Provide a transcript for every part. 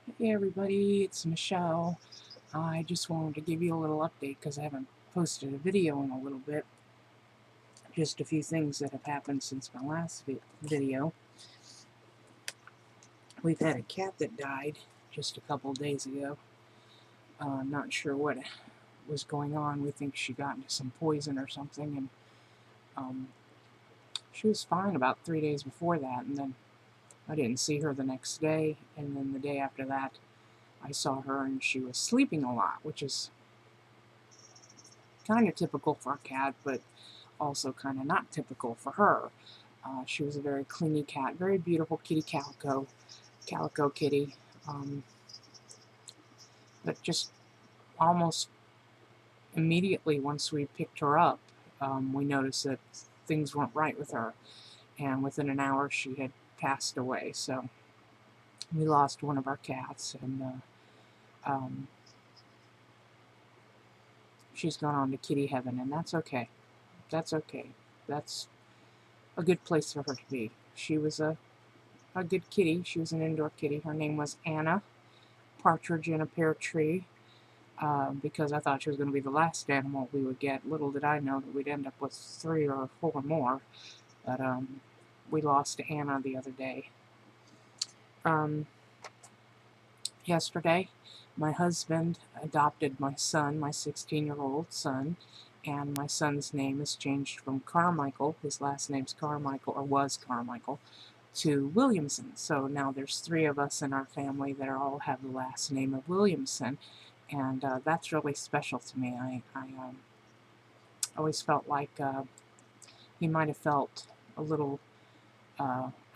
Hey everybody, it's Michelle. I just wanted to give you a little update because I haven't posted a video in a little bit. Just a few things that have happened since my last video. We've had a cat that died just a couple days ago. Not sure what was going on. We think she got into some poison or something, and she was fine about 3 days before that, and then I didn't see her the next day, and then the day after that I saw her and she was sleeping a lot, which is kind of typical for a cat, but also kind of not typical for her. She was a very clingy cat, very beautiful kitty calico kitty, but just almost immediately once we picked her up, we noticed that things weren't right with her, and within an hour she had passed away. So we lost one of our cats, and um, she's gone on to kitty heaven, and that's okay. That's okay. That's a good place for her to be. She was a good kitty. She was an indoor kitty. Her name was Anna, partridge in a pear tree, because I thought she was going to be the last animal we would get. Little did I know that we'd end up with 3 or 4 more. But we lost Anna the other day. Yesterday, my husband adopted my son, my 16-year-old son, and my son's name is changed from Carmichael, his last name's Carmichael, or was Carmichael, to Williamson. So now there's 3 of us in our family that all have the last name of Williamson, and that's really special to me. I always felt like he might have felt a little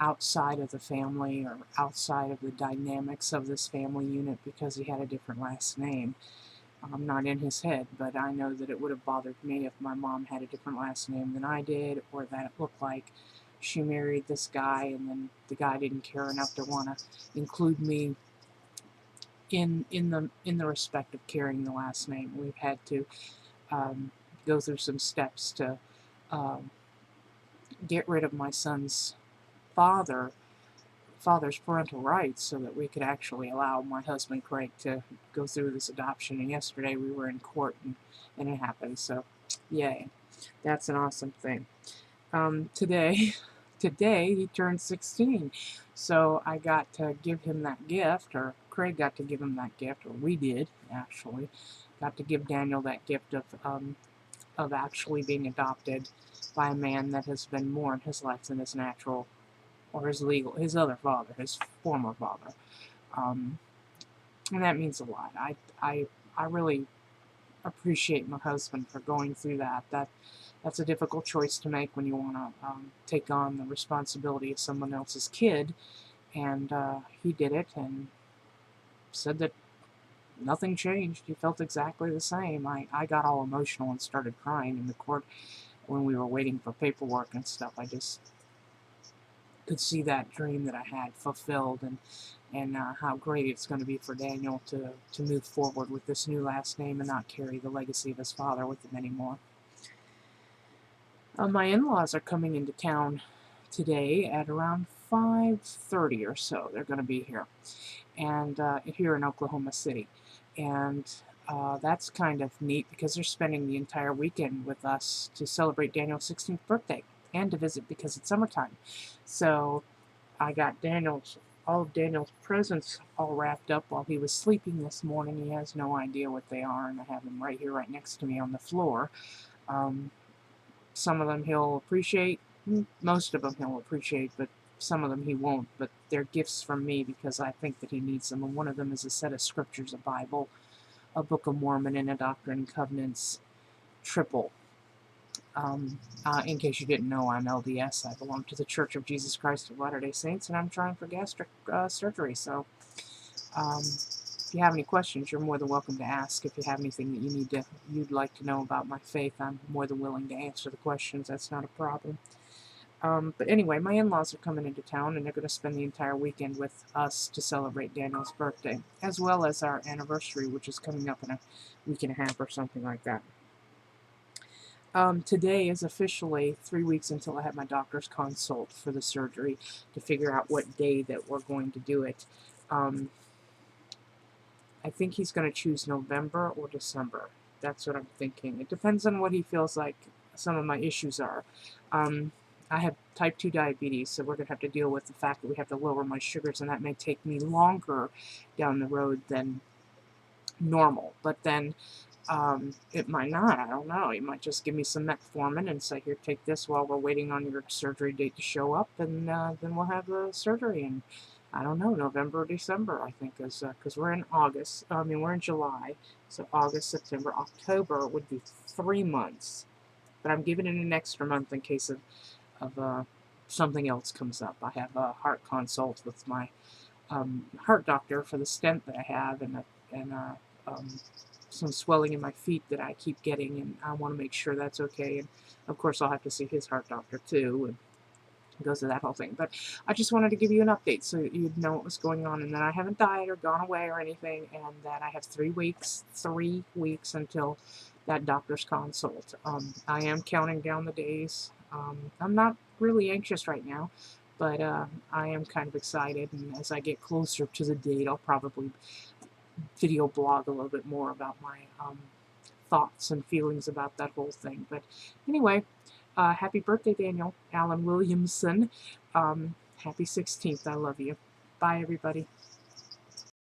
outside of the family or outside of the dynamics of this family unit because he had a different last name. Not in his head, but I know that it would have bothered me if my mom had a different last name than I did, or that it looked like she married this guy and then the guy didn't care enough to want to include me in the respect of carrying the last name. We've had to go through some steps to um, get rid of my son's father's parental rights so that we could actually allow my husband Craig to go through this adoption. And yesterday we were in court and it happened. So yay, that's an awesome thing. Today he turned 16, so I got to give him that gift, or Craig got to give him that gift, or we did actually got to give Daniel that gift of actually being adopted by a man that has been more in his life than his natural or his other father, his former father. Um, and that means a lot. I really appreciate my husband for going through that. That's a difficult choice to make when you want to take on the responsibility of someone else's kid, and he did it and said that nothing changed. He felt exactly the same. I got all emotional and started crying in the court when we were waiting for paperwork and stuff. I just could see that dream that I had fulfilled, and how great it's going to be for Daniel to move forward with this new last name and not carry the legacy of his father with him anymore. My in-laws are coming into town today at around 5:30 or so. They're going to be here, and here in Oklahoma City, and that's kind of neat because they're spending the entire weekend with us to celebrate Daniel's 16th birthday and to visit because it's summertime. So I got all of Daniel's presents all wrapped up while he was sleeping this morning. He has no idea what they are, and I have them right here, right next to me on the floor. Um, some of them he'll appreciate, most of them he'll appreciate, but some of them he won't. But they're gifts from me because I think that he needs them. And one of them is a set of scriptures, a Bible, a Book of Mormon, and a Doctrine and Covenants triple. In case you didn't know, I'm LDS. I belong to the Church of Jesus Christ of Latter-day Saints, and I'm trying for gastric surgery. So if you have any questions, you're more than welcome to ask. If you have anything that you'd like to know about my faith, I'm more than willing to answer the questions. That's not a problem. But anyway, my in-laws are coming into town, and they're going to spend the entire weekend with us to celebrate Daniel's birthday, as well as our anniversary, which is coming up in a week and a half or something like that. Today is officially 3 weeks until I have my doctor's consult for the surgery to figure out what day that we're going to do it. I think he's going to choose November or December. That's what I'm thinking. It depends on what he feels like some of my issues are. Um, I have type 2 diabetes, so we're going to have to deal with the fact that we have to lower my sugars, and that may take me longer down the road than normal. But then it might not. I don't know. He might just give me some metformin and say, here, take this while we're waiting on your surgery date to show up, and then we'll have the surgery in, I don't know, November or December, I think, is because we're in August. I mean, we're in July, so August, September, October would be 3 months. But I'm giving it an extra month in case of something else comes up. I have a heart consult with my heart doctor for the stent that I have, and some swelling in my feet that I keep getting, and I want to make sure that's okay. And of course, I'll have to see his heart doctor too, and it goes to that whole thing. But I just wanted to give you an update so you'd know what was going on, and that I haven't died or gone away or anything, and that I have 3 weeks until that doctor's consult. I am counting down the days. I'm not really anxious right now, but I am kind of excited, and as I get closer to the date, I'll probably video blog a little bit more about my thoughts and feelings about that whole thing. But anyway, happy birthday, Daniel Allen Williamson. Happy 16th. I love you. Bye, everybody.